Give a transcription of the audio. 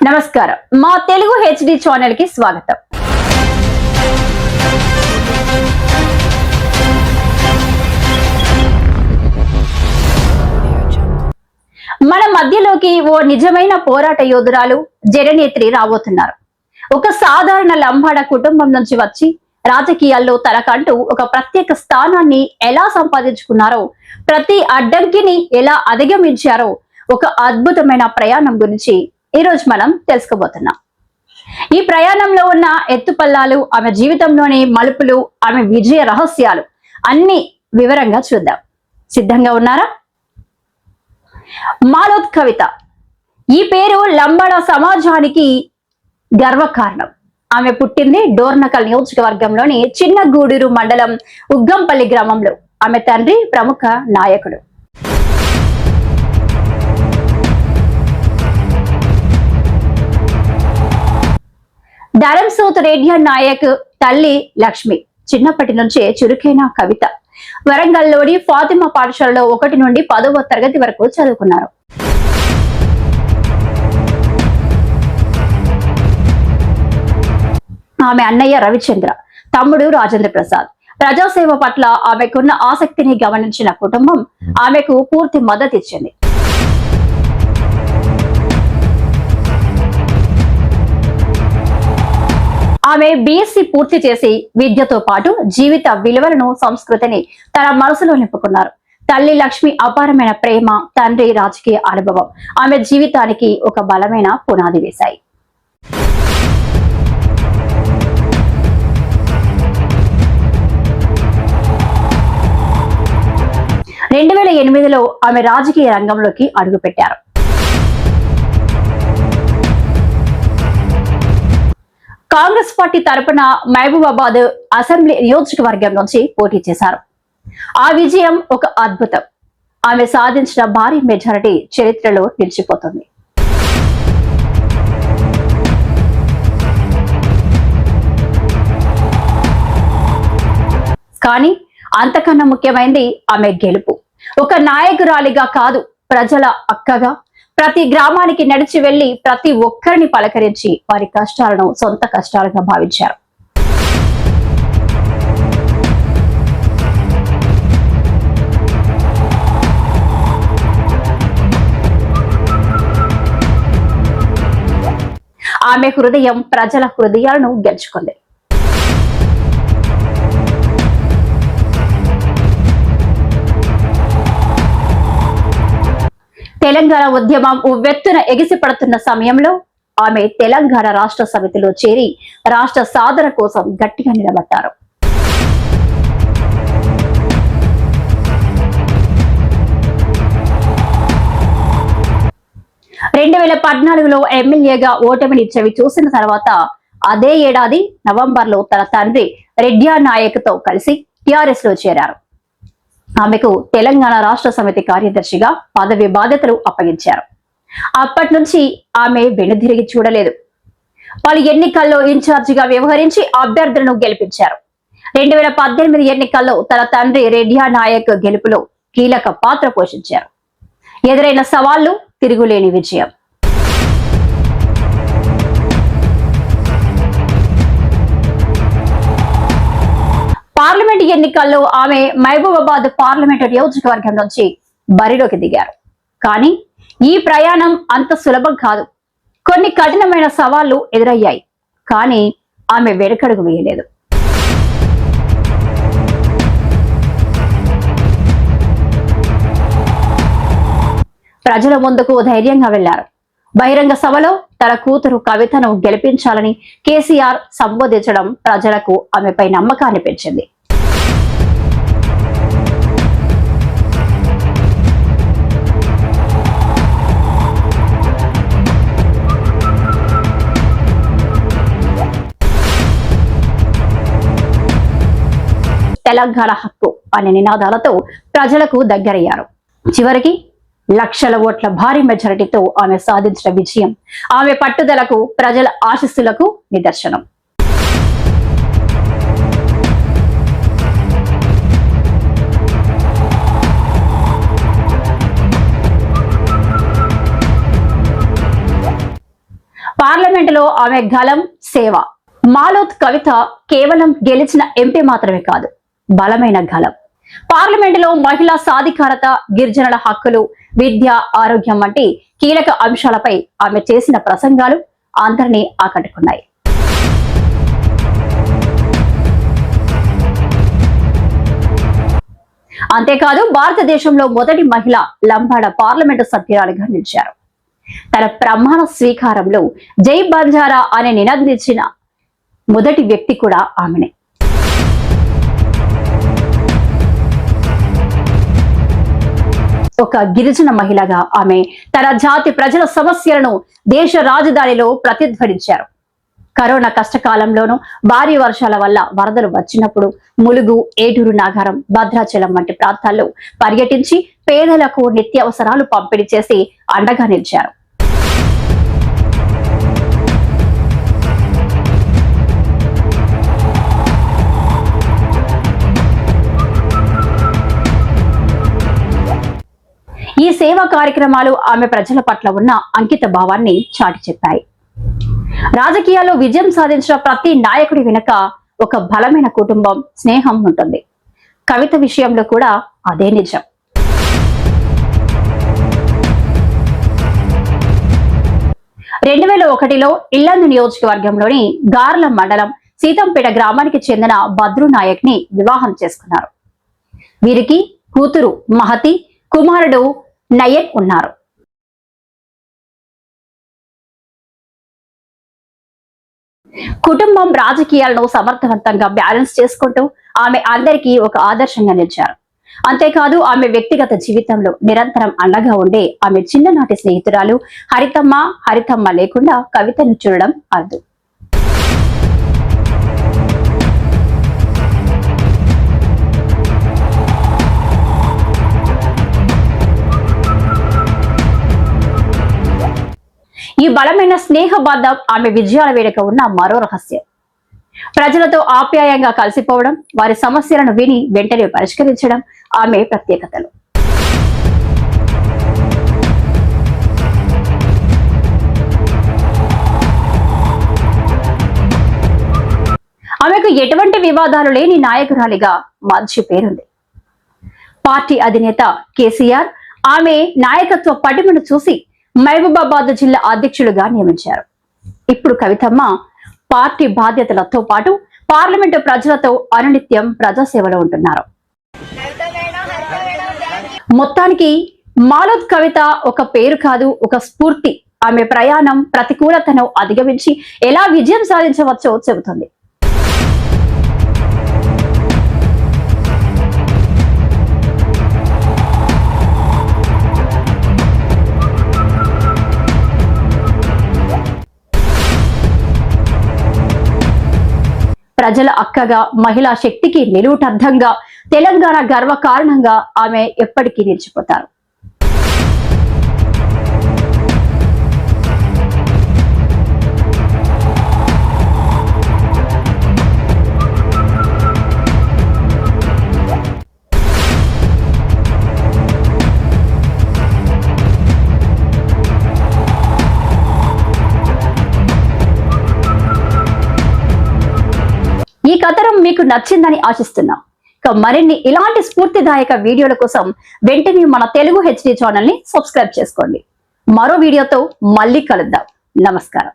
నమస్కారం మా Telugu HD channel కి స్వాగతం. మన మధ్యలోకి ఓ నిజమైన పోరాట యోధురాలు జననేత్రి రాబోతున్నారు. ఒక సాధారణ లంబాడ కుటుంబం నుంచి వచ్చి రాజకీయాల్లో తనకంటూ ఒక ప్రత్యేక స్థానాన్ని ఎలా సంపాదించుకున్నారో, ప్రతి అడ్డంకిని ఎలా అధిగమించారో ఒక అద్భుతమైన ప్రయాణం గురించి ఈ రోజు మనం తెలుసుకోబోతున్నాం. ఈ ప్రయాణంలో ఉన్న ఎత్తుపల్లాలు, ఆమె జీవితంలోని మలుపులు, ఆమె విజయ రహస్యాలు అన్ని వివరంగా చూద్దాం. సిద్ధంగా ఉన్నారా? మాలోత్ కవిత ఈ పేరు లంబాడ సమాజానికి గర్వకారణం. ఆమె పుట్టింది డోర్నకల్ నియోజకవర్గంలోని చిన్న గూడూరు మండలం ఉగ్గంపల్లి గ్రామంలో. ఆమె తండ్రి ప్రముఖ నాయకుడు. ధరంసోత్ రేడియా నాయక్ తల్లి లక్ష్మి చిన్నప్పటి నుంచే చురుకైన కవిత. వరంగల్లోని ఫాతిమా పాఠశాలలో 1 నుండి 10వ తరగతి వరకు చదువుకున్నారు. ఆమె అన్నయ్య రవిచంద్ర, తమ్ముడు రాజేంద్ర ప్రసాద్. ప్రజాసేవ పట్ల ఆమెకున్న ఆసక్తిని గమనించిన కుటుంబం ఆమెకు పూర్తి మద్దతు ఇచ్చింది. ఆమె బీఎస్సీ పూర్తి చేసి విద్యతో పాటు జీవిత విలువలను, సంస్కృతిని తన మనసులో నింపుకున్నారు. తల్లి లక్ష్మి అపారమైన ప్రేమ, తండ్రి రాజకీయ అనుభవం ఆమె జీవితానికి ఒక బలమైన పునాది వేశాయి. లో ఆమె రాజకీయ రంగంలోకి అడుగుపెట్టారు. కాంగ్రెస్ పార్టీ తరపున మహబూబాబాద్ అసెంబ్లీ నియోజకవర్గం నుంచి పోటీ చేశారు. ఆ విజయం ఒక అద్భుతం. ఆమె సాధించిన భారీ మెజారిటీ చరిత్రలో నిలిచిపోతుంది. కానీ అంతకన్నా ముఖ్యమైనది ఆమె గెలుపు. ఒక నాయకురాలిగా కాదు, ప్రజల అక్కగా ప్రతి గ్రామానికి నడిచి వెళ్లి ప్రతి ఒక్కరిని పలకరించి వారి కష్టాలను సొంత కష్టాలుగా భావించారు. ఆమె హృదయం ప్రజల హృదయాలను గెలుచుకుంది. తెలంగాణ ఉద్యమం ఉవ్వెత్తున ఎగిసిపడుతున్న సమయంలో ఆమె తెలంగాణ రాష్ట్ర సమితిలో చేరి రాష్ట్ర సాధన కోసం గట్టిగా నిలబడ్డారు. లో ఎమ్మెల్యేగా ఓటమిని చవి చూసిన తర్వాత అదే ఏడాది నవంబర్లో తన తండ్రి రెడ్డియా నాయక్ తో కలిసి టిఆర్ఎస్ లో చేరారు. ఆమెకు తెలంగాణ రాష్ట్ర సమితి కార్యదర్శిగా పదవి బాధ్యతలు అప్పగించారు. అప్పటి నుంచి ఆమె వెనుదిరిగి చూడలేదు. పలు ఎన్నికల్లో ఇన్ఛార్జిగా వ్యవహరించి అభ్యర్థులను గెలిపించారు. 2018 ఎన్నికల్లో తన తండ్రి రెడ్డియా నాయక్ గెలుపులో కీలక పాత్ర పోషించారు. ఎదురైన సవాళ్లు తిరుగులేని విజయం. పార్లమెంట్ ఎన్నికల్లో ఆమె మహబూబాబాద్ పార్లమెంటు నియోజకవర్గం నుంచి బరిలోకి దిగారు. కానీ ఈ ప్రయాణం అంత సులభం కాదు. కొన్ని కఠినమైన సవాళ్లు ఎదురయ్యాయి. కానీ ఆమె వెనుకడుగు వేయలేదు. ప్రజల ముందుకు ధైర్యంగా వెళ్లారు. బహిరంగ సభలో తన కూతురు కవితను గెలిపించాలని కేసీఆర్ సంబోధించడం ప్రజలకు ఆమెపై నమ్మకాన్ని పెంచింది. తెలంగాణ హక్కు అనే నినాదాలతో ప్రజలకు దగ్గరయ్యారు. చివరికి లక్షల ఓట్ల భారీ మెజారిటీతో ఆమె సాధించిన విజయం ఆమె పట్టుదలకు, ప్రజల ఆశీస్సులకు నిదర్శనం. పార్లమెంటులో ఆమె గలం సేవ. మాలోత్ కవిత కేవలం గెలిచిన ఎంపీ మాత్రమే కాదు, బలమైన గలం. పార్లమెంటులో మహిళా సాధికారత, గిరిజనుల హక్కులు, విద్య, ఆరోగ్యం వంటి కీలక అంశాలపై ఆమె చేసిన ప్రసంగాలు అందరినీ ఆకట్టుకున్నాయి. అంతేకాదు భారతదేశంలో మొదటి మహిళ లంబాడ పార్లమెంటు సభ్యురాలిగా నిలిచారు. తన ప్రమాణ స్వీకారంలో జై బంజారా అని నినదించిన మొదటి వ్యక్తి కూడా ఆమెనే. ఒక గిరిజన మహిళగా ఆమె తన జాతి ప్రజల సమస్యలను దేశ రాజధానిలో ప్రతిధ్వనించారు. కరోనా కష్టకాలంలోనూ భారీ వర్షాల వల్ల వరదలు వచ్చినప్పుడు ములుగు, ఏటూరు నాగారం, భద్రాచలం వంటి ప్రాంతాల్లో పర్యటించి పేదలకు నిత్యావసరాలు పంపిణీ చేసి అండగా నిలిచారు. ఈ సేవా కార్యక్రమాలు ఆమె ప్రజల పట్ల ఉన్న అంకిత భావాన్ని చాటి చెప్పాయి. రాజకీయాల్లో విజయం సాధించిన ప్రతి నాయకుడి వెనుక ఒక బలమైన కుటుంబం, స్నేహం ఉంటుంది. కవిత విషయంలో కూడా అదే నిజం. (2001) ఇల్లందు నియోజకవర్గంలోని గార్ల మండలం సీతంపేట గ్రామానికి చెందిన బద్రు నాయక్ ని వివాహం చేసుకున్నారు. వీరికి కూతురు మహతి, కుమారుడు నయన్ ఉన్నారు. కుటుంబం రాజకీయాలను సమర్థవంతంగా బ్యాలెన్స్ చేసుకుంటూ ఆమె అందరికీ ఒక ఆదర్శంగా నిలిచారు. అంతేకాదు ఆమె వ్యక్తిగత జీవితంలో నిరంతరం అండగా ఉండే ఆమె చిన్ననాటి స్నేహితురాలు హరితమ్మ లేకుండా కవితను చూడడం అరుదు. ఈ బలమైన స్నేహ బంధం ఆమె విజయాల వేడుక ఉన్న మరో రహస్యం. ప్రజలతో ఆప్యాయంగా కలిసిపోవడం, వారి సమస్యలను విని వెంటనే పరిష్కరించడం ఆమె ప్రత్యేకతలు. ఆమెకు ఎటువంటి వివాదాలు లేని నాయకురాలిగా మంచి పేరుంది. పార్టీ అధినేత కేసీఆర్ ఆమె నాయకత్వ పటిమను చూసి మహబూబాబాద్ జిల్లా అధ్యక్షులుగా నియమించారు. ఇప్పుడు కవితమ్మ పార్టీ బాధ్యతలతో పాటు పార్లమెంటు ప్రజలతో అనునిత్యం ప్రజాసేవలో ఉంటున్నారు. మొత్తానికి మాలోత్ కవిత ఒక పేరు కాదు, ఒక స్ఫూర్తి. ఆమె ప్రయాణం ప్రతికూలతను అధిగమించి ఎలా విజయం సాధించవచ్చో చెబుతుంది. ప్రజల అక్కగా, మహిళా శక్తికి నిలువుటద్దంగా, తెలంగాణ గర్వ కారణంగా ఆమె ఎప్పటికీ నిలిచిపోతారు. ఈ కథనం మీకు నచ్చిందని ఆశిస్తున్నాం. మరిన్ని ఇలాంటి స్ఫూర్తిదాయక వీడియోల కోసం వెంటనే మన తెలుగు HD ఛానల్ ని సబ్స్క్రైబ్ చేసుకోండి. మరో వీడియోతో మళ్ళీ కలుద్దాం. నమస్కారం.